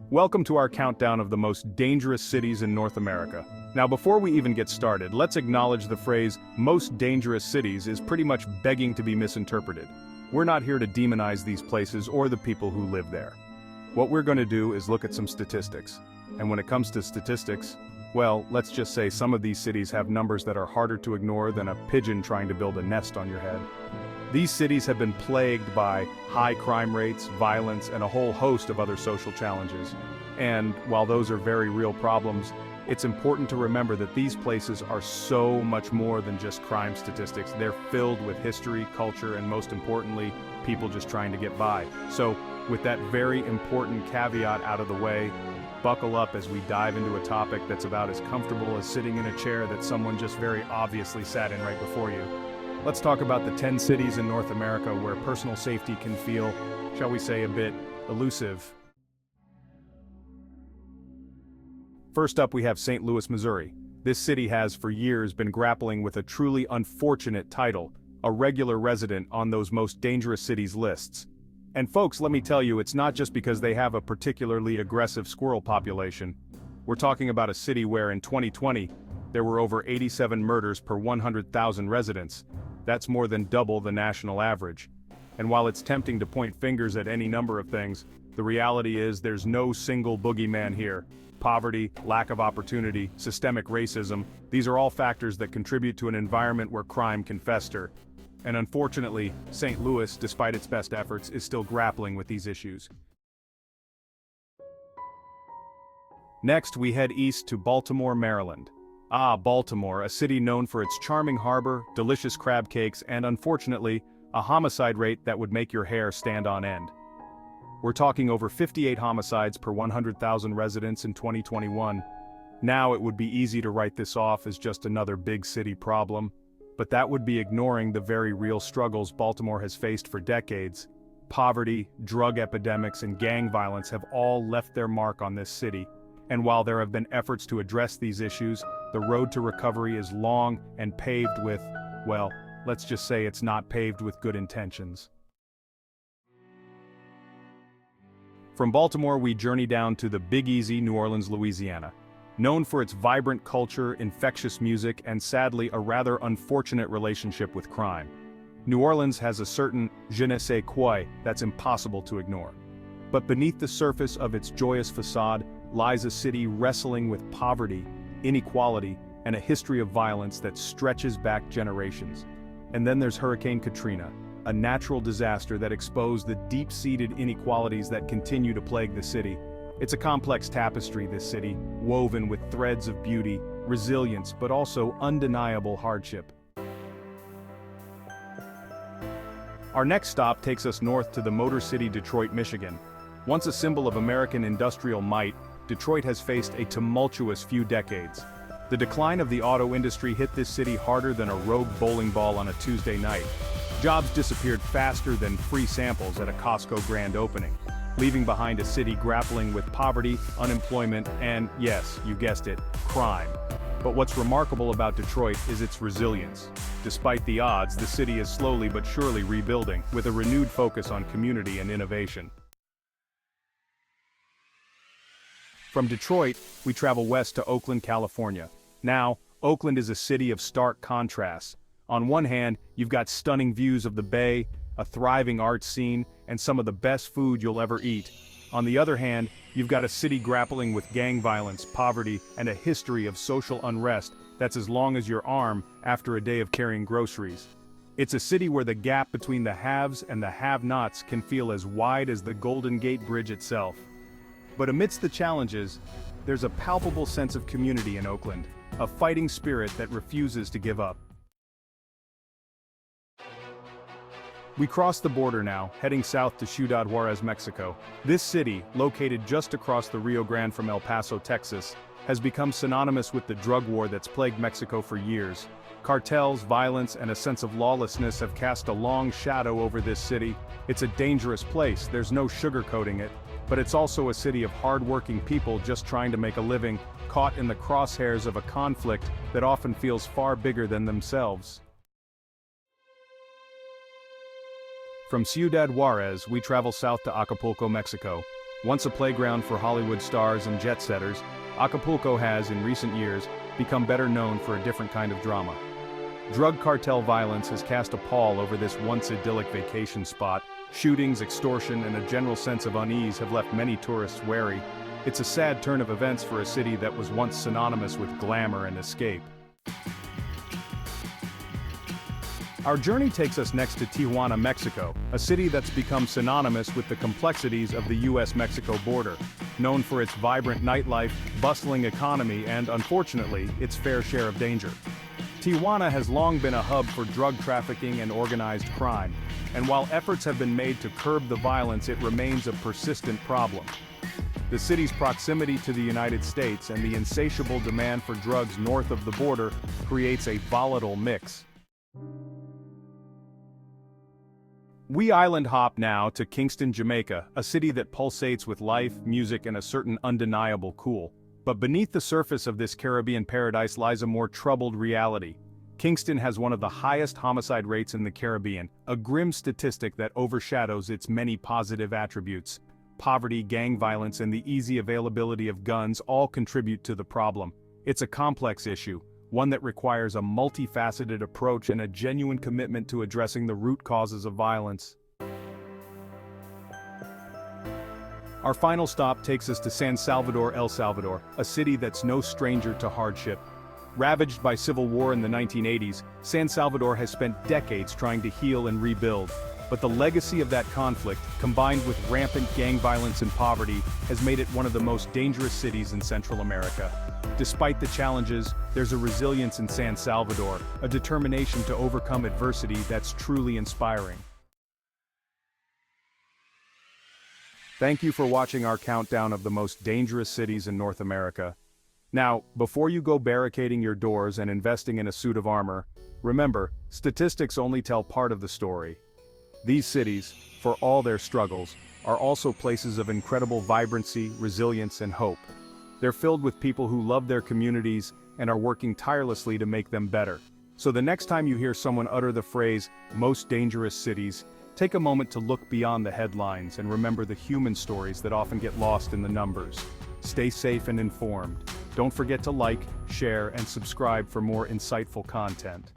Welcome to our countdown of the most dangerous cities in North America. Now before we even get started, let's acknowledge the phrase, most dangerous cities is pretty much begging to be misinterpreted. We're not here to demonize these places or the people who live there. What we're going to do is look at some statistics. And when it comes to statistics, well, let's just say some of these cities have numbers that are harder to ignore than a pigeon trying to build a nest on your head. These cities have been plagued by high crime rates, violence, and a whole host of other social challenges. And while those are very real problems, it's important to remember that these places are so much more than just crime statistics. They're filled with history, culture, and most importantly, people just trying to get by. So, with that very important caveat out of the way, buckle up as we dive into a topic that's about as comfortable as sitting in a chair that someone just very obviously sat in right before you. Let's talk about the 10 cities in North America where personal safety can feel, shall we say, a bit elusive. First up, we have St. Louis, Missouri. This city has for years been grappling with a truly unfortunate title, a regular resident on those most dangerous cities lists. And folks, let me tell you, it's not just because they have a particularly aggressive squirrel population. We're talking about a city where in 2020, there were over 87 murders per 100,000 residents. That's more than double the national average. And while it's tempting to point fingers at any number of things, the reality is there's no single boogeyman here. Poverty, lack of opportunity, systemic racism, these are all factors that contribute to an environment where crime can fester. And unfortunately, St. Louis, despite its best efforts, is still grappling with these issues. Next, we head east to Baltimore, Maryland. Baltimore, a city known for its charming harbor, delicious crab cakes, and unfortunately, a homicide rate that would make your hair stand on end. We're talking over 58 homicides per 100,000 residents in 2021. Now it would be easy to write this off as just another big city problem, but that would be ignoring the very real struggles Baltimore has faced for decades. Poverty, drug epidemics, and gang violence have all left their mark on this city. And while there have been efforts to address these issues, the road to recovery is long and paved with, well, let's just say it's not paved with good intentions. From Baltimore, we journey down to the Big Easy, New Orleans, Louisiana. Known for its vibrant culture, infectious music, and sadly a rather unfortunate relationship with crime. New Orleans has a certain je ne sais quoi that's impossible to ignore. But beneath the surface of its joyous facade lies a city wrestling with poverty, inequality, and a history of violence that stretches back generations. And then there's Hurricane Katrina, a natural disaster that exposed the deep-seated inequalities that continue to plague the city. It's a complex tapestry, this city, woven with threads of beauty, resilience, but also undeniable hardship. Our next stop takes us north to the Motor City, Detroit, Michigan. Once a symbol of American industrial might, Detroit has faced a tumultuous few decades. The decline of the auto industry hit this city harder than a rogue bowling ball on a Tuesday night. Jobs disappeared faster than free samples at a Costco grand opening, leaving behind a city grappling with poverty, unemployment, and, yes, you guessed it, crime. But what's remarkable about Detroit is its resilience. Despite the odds, the city is slowly but surely rebuilding, with a renewed focus on community and innovation. From Detroit, we travel west to Oakland, California. Now, Oakland is a city of stark contrasts. On one hand, you've got stunning views of the bay, a thriving art scene, and some of the best food you'll ever eat. On the other hand, you've got a city grappling with gang violence, poverty, and a history of social unrest that's as long as your arm after a day of carrying groceries. It's a city where the gap between the haves and the have-nots can feel as wide as the Golden Gate Bridge itself. But amidst the challenges, there's a palpable sense of community in Oakland, a fighting spirit that refuses to give up. We cross the border now, heading south to Ciudad Juárez, Mexico. This city, located just across the Rio Grande from El Paso, Texas, has become synonymous with the drug war that's plagued Mexico for years. Cartels, violence, and a sense of lawlessness have cast a long shadow over this city. It's a dangerous place, there's no sugarcoating it. But it's also a city of hard-working people just trying to make a living, caught in the crosshairs of a conflict that often feels far bigger than themselves. From Ciudad Juárez, we travel south to Acapulco, Mexico. Once a playground for Hollywood stars and jet-setters, Acapulco has, in recent years, become better known for a different kind of drama. Drug cartel violence has cast a pall over this once idyllic vacation spot. Shootings, extortion, and a general sense of unease have left many tourists wary. It's a sad turn of events for a city that was once synonymous with glamour and escape. Our journey takes us next to Tijuana, Mexico, a city that's become synonymous with the complexities of the US-Mexico border, known for its vibrant nightlife, bustling economy, and, unfortunately, its fair share of danger. Tijuana has long been a hub for drug trafficking and organized crime, and while efforts have been made to curb the violence, it remains a persistent problem. The city's proximity to the United States and the insatiable demand for drugs north of the border creates a volatile mix. We island hop now to Kingston, Jamaica, a city that pulsates with life, music, and a certain undeniable cool. But beneath the surface of this Caribbean paradise lies a more troubled reality. Kingston has one of the highest homicide rates in the Caribbean, a grim statistic that overshadows its many positive attributes. Poverty, gang violence, and the easy availability of guns all contribute to the problem. It's a complex issue, one that requires a multifaceted approach and a genuine commitment to addressing the root causes of violence. Our final stop takes us to San Salvador, El Salvador, a city that's no stranger to hardship. Ravaged by civil war in the 1980s, San Salvador has spent decades trying to heal and rebuild. But the legacy of that conflict, combined with rampant gang violence and poverty, has made it one of the most dangerous cities in Central America. Despite the challenges, there's a resilience in San Salvador, a determination to overcome adversity that's truly inspiring. Thank you for watching our countdown of the most dangerous cities in North America. Now, before you go barricading your doors and investing in a suit of armor, remember, statistics only tell part of the story. These cities, for all their struggles, are also places of incredible vibrancy, resilience, and hope. They're filled with people who love their communities and are working tirelessly to make them better. So the next time you hear someone utter the phrase, "most dangerous cities," take a moment to look beyond the headlines and remember the human stories that often get lost in the numbers. Stay safe and informed. Don't forget to like, share, and subscribe for more insightful content.